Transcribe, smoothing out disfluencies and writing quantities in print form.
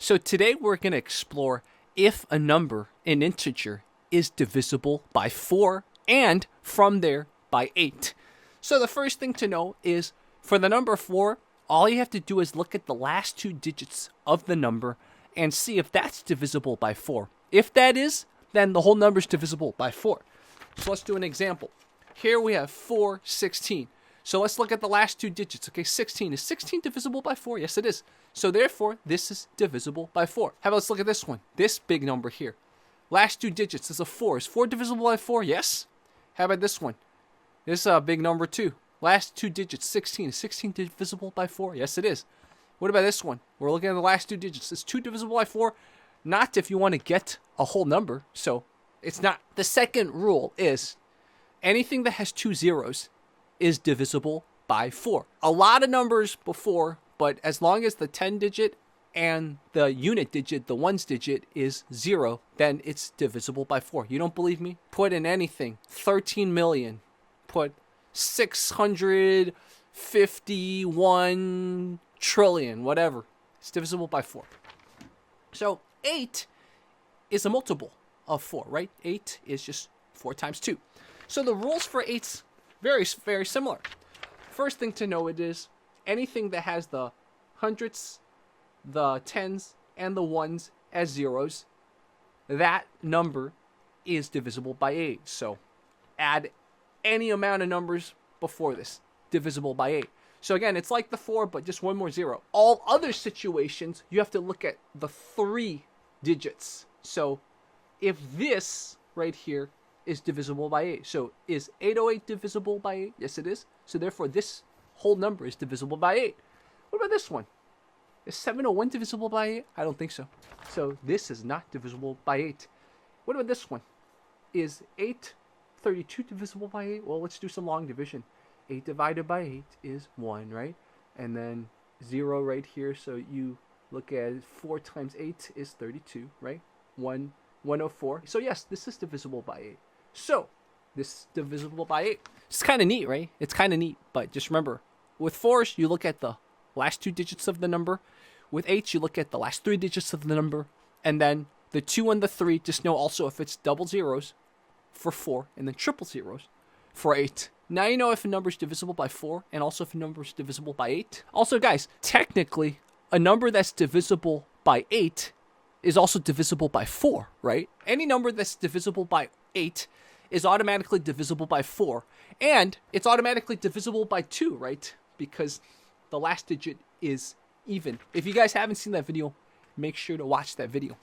So today we're going to explore if a number, an integer, is divisible by 4 and from there by 8. So the first thing to know is for the number 4, all you have to do is look at the last two digits of the number and see if that's divisible by 4. If that is, then the whole number is divisible by 4. So let's do an example. Here we have 4, 16. So let's look at the last two digits. Okay, 16. Is 16 divisible by 4? Yes, it is. So therefore, this is divisible by 4. How about let's look at this one? This big number here. Last two digits is a 4. Is 4 divisible by 4? Yes. How about this one? This is a big number too. Last two digits, 16. Is 16 divisible by 4? Yes, it is. What about this one? We're looking at the last two digits. Is 2 divisible by 4? Not if you want to get a whole number. So it's not. The second rule is anything that has two zeros is divisible by 4. A lot of numbers before, but as long as the 10 digit and the unit digit, the ones digit, is 0, then it's divisible by 4. You don't believe me? Put in anything. 13 million. Put 651 trillion, whatever. It's divisible by 4. So 8 is a multiple of 4, right? 8 is just 4 times 2. So the rules for 8's very, very similar. First thing to know it is anything that has the hundreds, the tens, and the ones as zeros, that number is divisible by 8. So add any amount of numbers before this, divisible by 8. So again, it's like the 4, but just one more zero. All other situations, you have to look at the 3 digits. So if this right here is divisible by 8. So is 808 divisible by 8? Yes, it is. So therefore, this whole number is divisible by 8. What about this one? Is 701 divisible by 8? I don't think so. So this is not divisible by 8. What about this one? Is 832 divisible by 8? Well, let's do some long division. 8 divided by 8 is 1, right? And then 0 right here. So you look at 4 times 8 is 32, right? 104. So yes, this is divisible by 8. So this is divisible by 8. It's kind of neat, right? It's kind of neat. But just remember, with 4s, you look at the last two digits of the number. With 8s, you look at the last 3 digits of the number. And then the 2 and the 3, just know also if it's double zeros for 4 and then triple zeros for 8. Now you know if a number is divisible by 4 and also if a number is divisible by 8. Also, guys, technically, a number that's divisible by 8 is also divisible by 4, right? Any number that's divisible by 8 is automatically divisible by 4. And it's automatically divisible by 2, right? Because the last digit is even. If you guys haven't seen that video, make sure to watch that video.